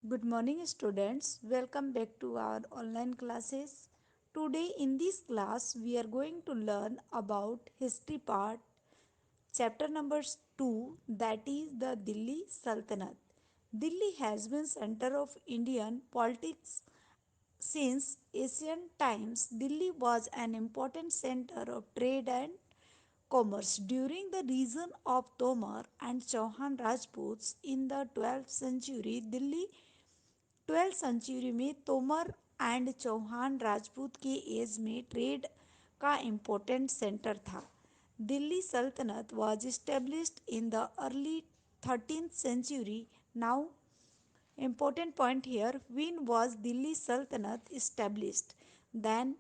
Good morning, students. Welcome back to our online classes. Today, in this class, we are going to learn about history part, chapter number 2, that is the Delhi Sultanate. Delhi has been center of Indian politics since ancient times. Delhi was an important center of trade and commerce during the reign of Tomar and Chauhan Rajputs in the 12th century. Delhi 12th century में Tomar and Chauhan Rajput के as में trade का important centre था. दिल्ली सल्तनत was established in the early 13th century. Now, important point here, when was Delhi Sultanate established? Then,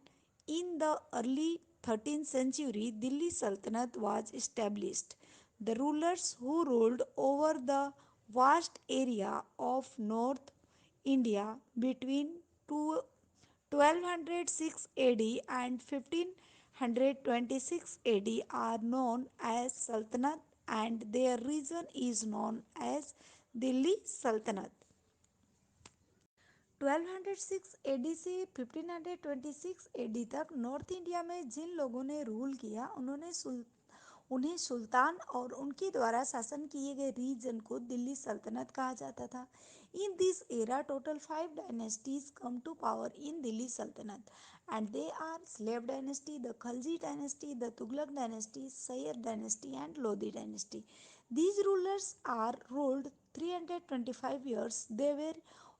in the early 13th century, Delhi Sultanate was established. The rulers who ruled over the vast area of North India between 1206 AD and 1526 AD are known as Sultanate, and their region is known as Delhi Sultanate. 1206 AD से 1526 AD तक north India में जिन लोगों ने rule किया उन्हें सुल्तान और उनके द्वारा शासन किए गए रीजन को दिल्ली सल्तनत कहा जाता था. In this era total 5 dynasties come to power in Delhi सल्तनत and they are slave dynasty, the Khalji dynasty, the Tughlaq dynasty, Sayyid dynasty and Lodi dynasty. These rulers are ruled 325 years. They were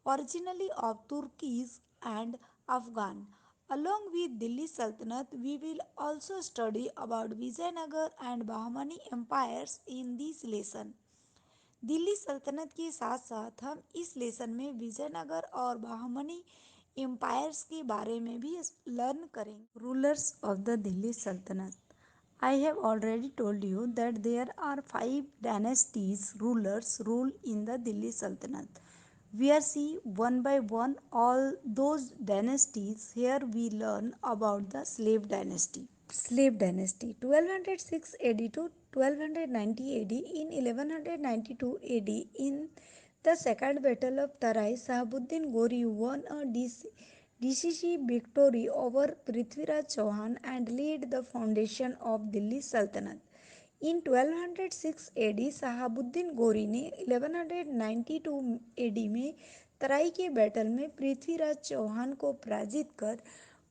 originally of Turkish and Afghan. Along with Delhi Sultanate, we will also study about Vijayanagar and Bahmani empires in this lesson. Delhi सल्तनत के साथ साथ हम इस lesson में विजयनगर और Bahmani empires के बारे में भी लर्न करेंगे. रूलर्स ऑफ द दिल्ली सल्तनत. I have already told you that there are 5 dynasties rulers rule in the Delhi Sultanate. We are see one by one all those dynasties. Here we learn about the slave dynasty. Slave dynasty 1206 AD to 1290 AD. In 1192 AD, in the Second Battle of Tarai, Sahabuddin Gori won a decisive victory over Prithviraj Chauhan and laid the foundation of Delhi Sultanate. In 1206 AD, Sahabuddin गोरी ने 1192 AD में तराई के battle में पृथ्वीराज चौहान को पराजित कर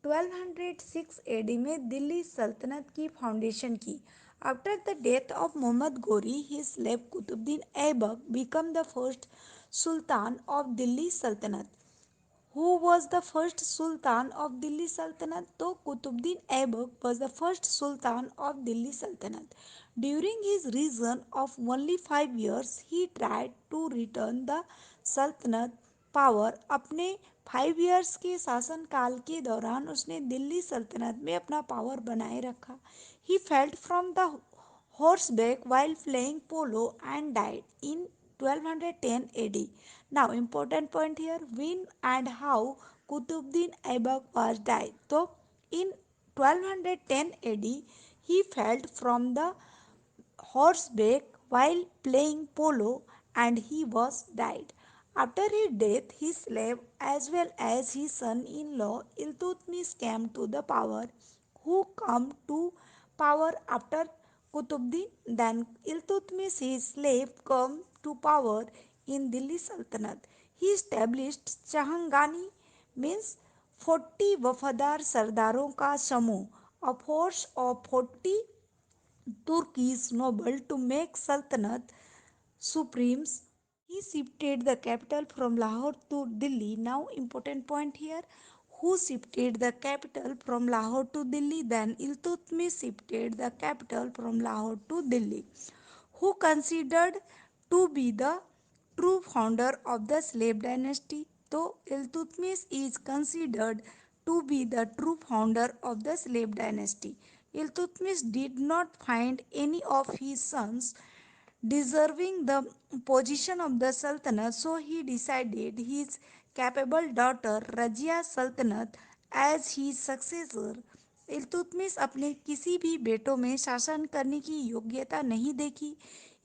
1206 AD में दिल्ली सल्तनत की फाउंडेशन की. After the death of Muhammad Ghori, his slave Qutbuddin Aibak became the first Sultan of Delhi Sultanate. Who was the first Sultan of Delhi Sultanate? So Qutbuddin Aibak was the first Sultan of Delhi Sultanate. During his reign of only 5 years, he tried to return the Sultanate power. अपने 5 years के शासनकाल के दौरान उसने दिल्ली सल्तनत में अपना power बनाए रखा. He fell from the horseback while playing polo and died in 1210 AD. Now, important point here, when and how Qutbuddin Aibak was died. So, in 1210 AD, he fell from the horseback while playing polo and he was died. After his death, his slave as well as his son-in-law Iltutmish came to the power. Who come to power after Qutbuddin? Then Iltutmish, his slave, come to power in Delhi Sultanate. He established Chahangani, means 40 वफादार सरदारों का समूह, a force of 40 Turkish noble to make Sultanate supremes. He shifted the capital from Lahore to Delhi. Now, important point here. Who shifted the capital from Lahore to Delhi? Then Iltutmish shifted the capital from Lahore to Delhi. Who considered to be the true founder of the slave dynasty? So, Iltutmish is considered to be the true founder of the slave dynasty. Iltutmish did not find any of his sons deserving the position of the Sultanate, so he decided his capable daughter Razia Sultanate as his successor. Iltutmish अपने किसी भी बेटों में शासन करने की योग्यता नहीं देखी,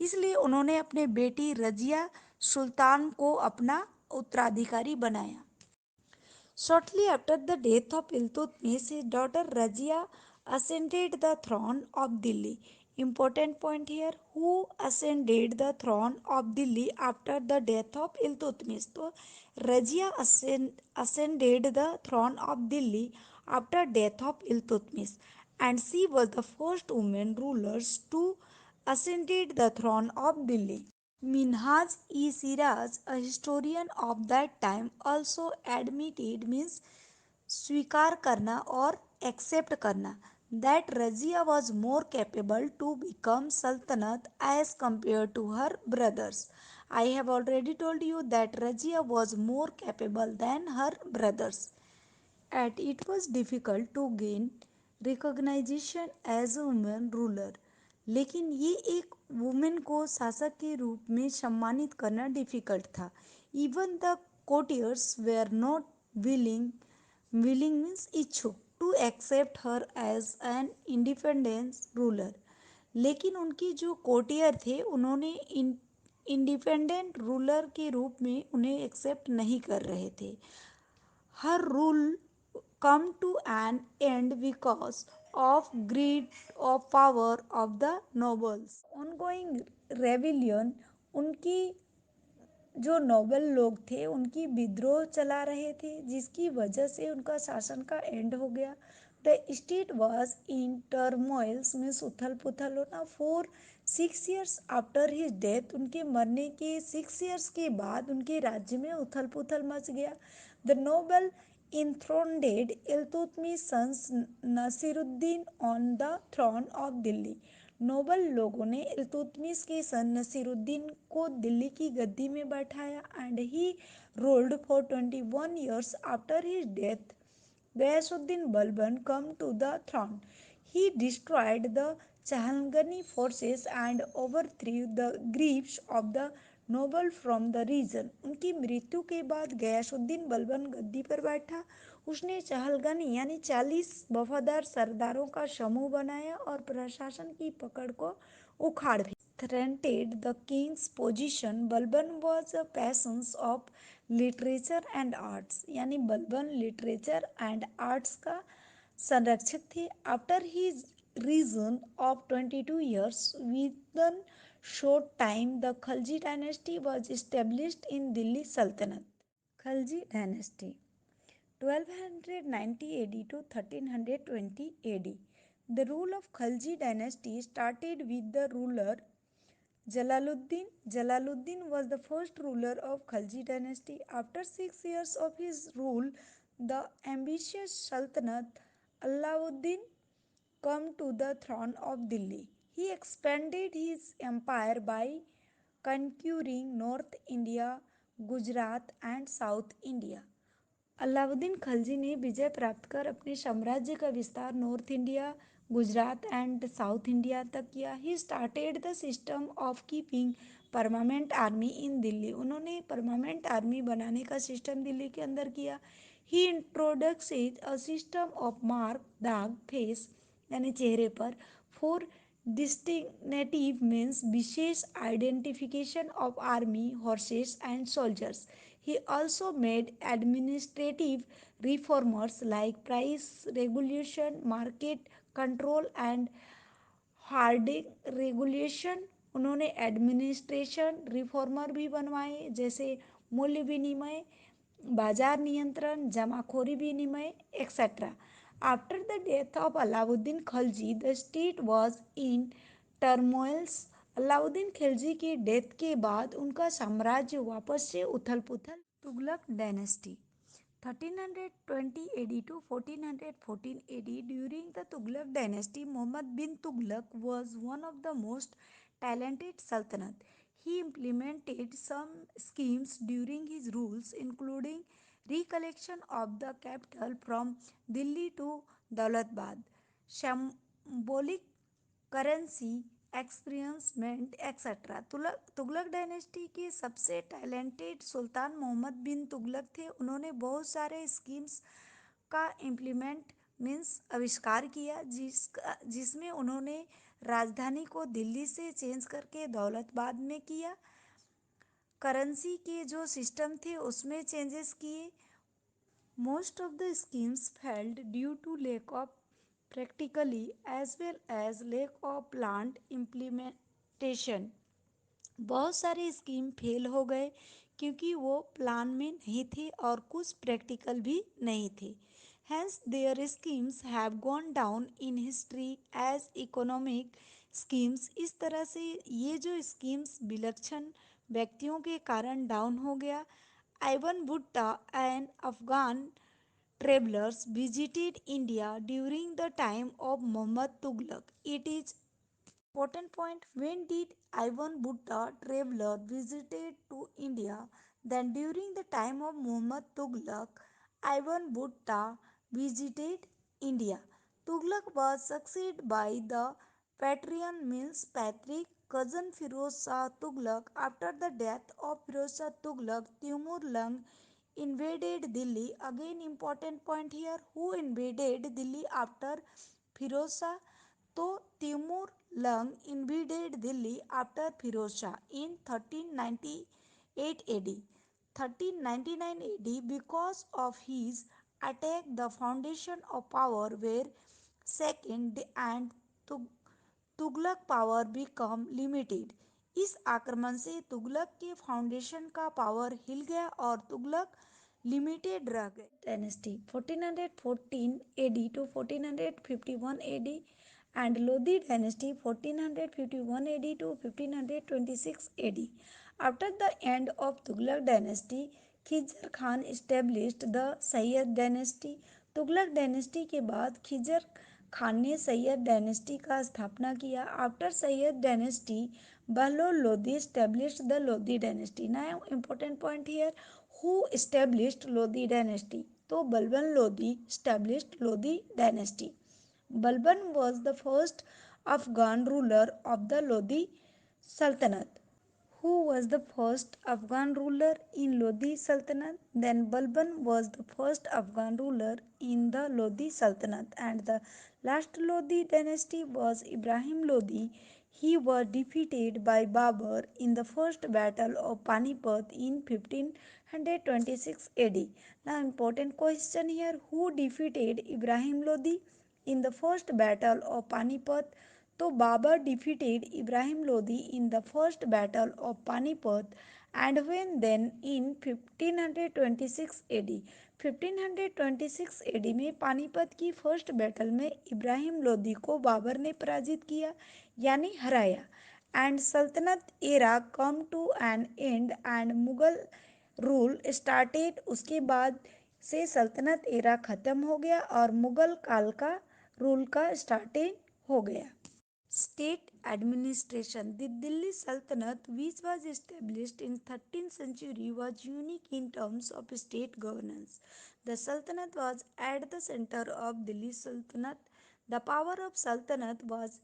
इसलिए उन्होंने अपने बेटी रजिया सुल्तान को अपना उत्तराधिकारी बनाया। Shortly after the death of Iltutmish, his daughter Razia ascended the throne of Delhi. Important point here, who ascended the throne of Delhi after the death of Iltutmish? तो Razia ascended the throne of Delhi after death of Iltutmish, and she was the first woman rulers to ascended the throne of Delhi. Minhaj-e-Siraj, a historian of that time, also admitted means स्वीकार करना और accept करना that Razia was more capable to become Sultanate as compared to her brothers. I have already told you that Razia was more capable than her brothers. At it was difficult to gain recognition as a woman ruler. लेकिन ये एक women को शासक के रूप में सम्मानित करना डिफिकल्ट था. Even the courtiers were not willing means इच्छुक to accept her as an independence ruler. लेकिन उनकी जो कोटियर थे उन्होंने इंडिपेंडेंट रूलर के रूप में उन्हें एक्सेप्ट नहीं कर रहे थे. Her rule come to an end because of greed of power of the nobles. Ongoing rebellion, उनकी जो नोबल लोग थे उनकी विद्रोह चला रहे थे जिसकी वजह से उनका शासन का एंड हो गया. The state was in turmoils means उथल पुथल होना for 6 years after his death. उनके मरने के 6 years के बाद उनके राज्य में उथल पुथल मच गया. The noble enthroned Iltutmish sons Nasiruddin on the throne of Delhi. Noble लोगों ने इल्तुतमिश के सन नसीरुद्दीन को दिल्ली की गद्दी में बैठाया and he ruled for 21 years after his death. Ghiyasuddin Balban come to the throne. He destroyed the Chahalgani forces and overthrew the grieves of the noble from the region. उनकी मृत्यु के बाद गयासुद्दीन बलबन गद्दी पर बैठा. उसने चहलगनी यानी 40 वफादार सरदारों का समूह बनाया और प्रशासन की पकड़ को उखाड़ भी. Threatened the king's position. Balban was a passion of literature and arts. यानी बलबन लिटरेचर एंड आर्ट्स का संरक्षक थे. After his reign of 22 years, within short time the Khalji dynasty was established in Delhi Sultanate. Khalji dynasty 1290 AD to 1320 AD. The rule of Khalji dynasty started with the ruler Jalaluddin. Jalaluddin was the first ruler of Khalji dynasty. After 6 years of his rule, the ambitious Sultanate Alauddin came to the throne of Delhi. He expanded his empire by conquering North India, Gujarat and South India. Alauddin Khalji ने विजय प्राप्त कर अपने साम्राज्य का विस्तार north India, Gujarat and south India तक किया. He started the system of keeping permanent army इन दिल्ली. उन्होंने परमानेंट आर्मी बनाने का सिस्टम दिल्ली के अंदर किया. He introduced a system of mark dagh face यानी चेहरे पर फॉर डिस्टिंक्टिव मीन्स विशेष identification of army horses and soldiers. He also made administrative reforms like price regulation, market control and hoarding regulation. उन्होंने एडमिनिस्ट्रेशन रिफॉर्मर भी बनवाए जैसे मूल्य विनिमय, बाजार नियंत्रण, जमाखोरी विनिमय etcetera. After the death of Alauddin Khalji the state was in turmoils. Alauddin Khilji की डेथ के बाद उनका साम्राज्य वापस से उथल पुथल. Tughlaq dynasty 1320 AD to 1414 AD. During the Tughlaq dynasty, Muhammad bin Tughlaq was one of the most talented sultanate. He implemented some schemes during his rules, including recollection of the capital from Delhi to Daulatbad, symbolic currency experiment etcetera. Tughlaq dynasty के सबसे talented सुल्तान मोहम्मद बिन तुगलक थे. उन्होंने बहुत सारे schemes का implement means आविष्कार किया जिसमें उन्होंने राजधानी को दिल्ली से चेंज करके दौलताबाद में किया. करेंसी के जो सिस्टम थे उसमें चेंजेस किए। Most of the schemes failed due to lack of practically as well as lack of planned implementation. बहुत सारे स्कीम फेल हो गए क्योंकि वो प्लान में नहीं थे और कुछ प्रैक्टिकल भी नहीं थे। Hence their schemes have gone down in history as economic schemes। इस तरह से ये जो स्कीम्स विलक्षण व्यक्तियों के कारण डाउन हो गया। Ibn Bhutta, an Afghan travelers visited India during the time of Muhammad Tughlaq. It is important point. When did Ibn Bhutta traveler visited to India? Then during the time of Muhammad Tughlaq, Ibn Bhutta visited India. Tughlaq was succeeded by the patriarch means Patrick cousin Firoz Shah Tughlaq. After the death of Firoz Shah Tughlaq, Timur Lang invaded Delhi. Again important point here. Who invaded Delhi after Firoz Shah? तो Timur Lang invaded Delhi after Firoz Shah in 1398 AD. 1399 AD because of his attack the foundation of power were second and Tughlaq power become limited. इस आक्रमण से तुगलक के foundation का power हिल गया और Tughlaq limited रह गए। Dynasty 1414 AD to 1451 AD and Lodi dynasty 1451 AD to 1526 AD. After the end of Tughlaq dynasty, Khizr Khan established the Sayyid dynasty। Tughlaq dynasty के बाद खिजर खान ने सैयद डायनेस्टी का स्थापना किया। After Syed dynasty Bahlol Lodhi established the Lodi dynasty. Now important point here, who established Lodi dynasty? तो Balban Lodhi established Lodi dynasty. Balban was the first Afghan ruler of the Lodi Sultanate. Who was the first Afghan ruler in Lodi Sultanate? Then Balban was the first Afghan ruler in the Lodi Sultanate, and the last Lodi dynasty was Ibrahim Lodi. He was defeated by Babur in the first battle of Panipat in 1526 AD. Now important question here, who defeated Ibrahim Lodi in the first battle of Panipat? So Babur defeated Ibrahim Lodi in the first battle of Panipat, and when then in 1526 AD, 1526 AD में पानीपत की first battle में इब्राहिम लोदी को बाबर ने पराजित किया यानी हराया। And सल्तनत era come to an end and Mughal rule started. उसके बाद से सल्तनत एरा ख़त्म हो गया और मुगल काल का रूल का स्टार्टिंग हो गया। State administration. The Delhi Sultanate, which was established in 13th century, was unique in terms of state governance. The Sultanate was at the center of Delhi Sultanate. The power of Sultanate was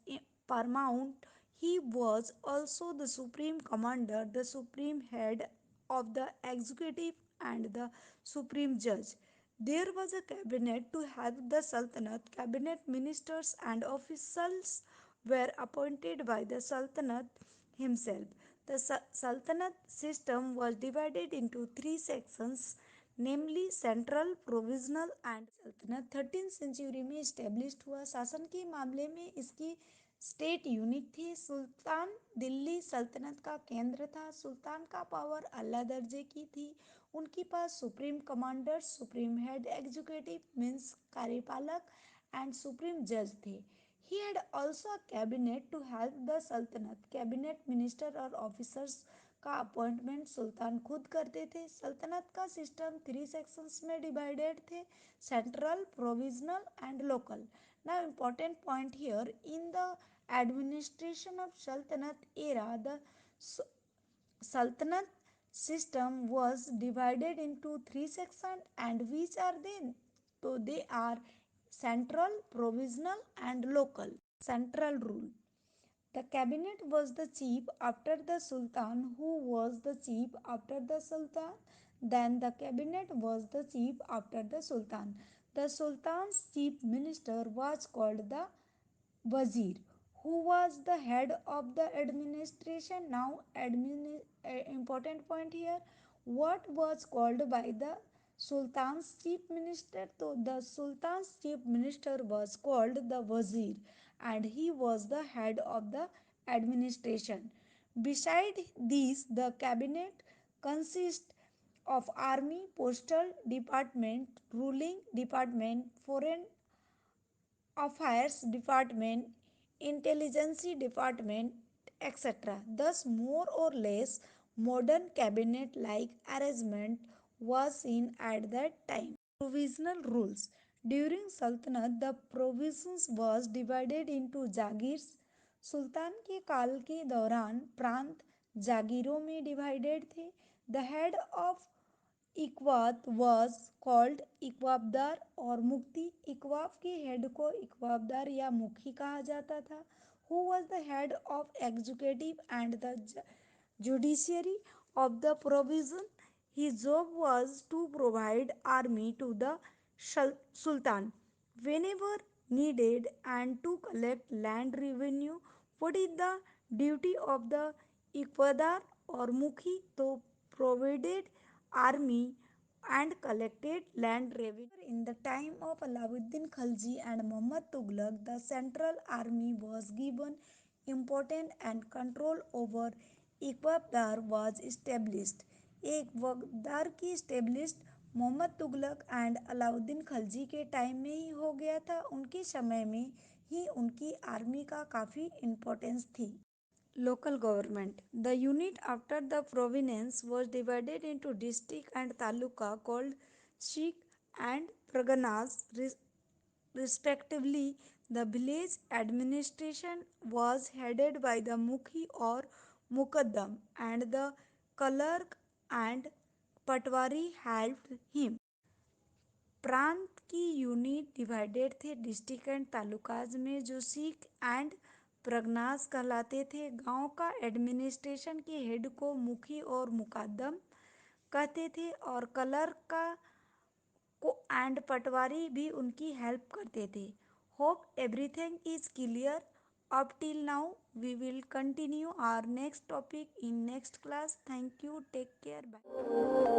paramount. He was also the supreme commander, the supreme head of the executive, and the supreme judge. There was a cabinet to help the Sultanate. Cabinet ministers and officials were appointed by the Sultanate himself. The Sultanate system was divided into three sections, namely central, provisional and सल्तनत 13th century में establish हुआ। शासन के मामले में इसकी state unit थी। सुल्तान दिल्ली सल्तनत का केंद्र था। सुल्तान का पावर अल्लाह दर्जे की थी। उनके पास supreme commander, supreme head executive means कार्यपालक एंड सुप्रीम जज थे। He had also a cabinet to help the सल्तनत। कैबिनेट मिनिस्टर और ऑफिसर्स का अपॉइंटमेंट सुल्तान खुद करते थे। सल्तनत का सिस्टम थ्री सेक्शंस में डिवाइडेड थे, central, provisional and local. Now important point here, in the administration of सल्तनत era the Sultanate system was divided into three sections, and which are they? So they are central, provisional and local. Central rule. The cabinet was the chief after the Sultan, who was the chief after the Sultan. Then the cabinet was the chief after the Sultan. The Sultan's chief minister was called the Wazir, Who was the head of the administration? Now important point here, what was called by the sultan's chief minister? So the sultan's chief minister was called the wazir, and he was the head of the administration. Beside these, the cabinet consists of army, postal department, ruling department, foreign affairs department, intelligence department, etc. Thus, more or less modern cabinet like arrangement was seen at that time. Provisional rules. During Sultanate, the provinces was divided into जागीर्स. सुल्तान के काल के दौरान प्रांत जागीरों में divided थे. द हेड ऑफ इक्वात वॉज कॉल्ड इक्वाबदार और मुक्ति. इक्वाफ के हेड को इक्वाबदार या मुखी कहा जाता था. Who was the head of executive and the judiciary of the provision? His job was to provide army to the sultan whenever needed and to collect land revenue. What is the duty of the Iqbadar or Mukhi? To provided army and collected land revenue. In the time of Alauddin Khalji and Muhammad Tughlaq, the central army was given important and control over Iqbadar was established. इकबादार की established Mohammad Tughlaq and Alauddin Khalji के time में ही हो गया था. उनके समय में ही उनकी आर्मी का काफ़ी इम्पोर्टेंस थी. Local government. The unit after the province was divided into district and taluka called Sheikh and Praganas respectively. The village administration was headed by the Mukhi or Mukaddam, and the clerk and Patwari helped him. प्रांत की unit divided थे district and talukas में, जो Sikh and प्रगनास कहलाते थे. गांव का administration के हेड को मुखी और मुकद्दम कहते थे, और क्लर्क का को एंड पटवारी भी उनकी हेल्प करते थे. Hope everything is clear up till now. We will continue our next topic in next class. Thank you. Take care. Bye.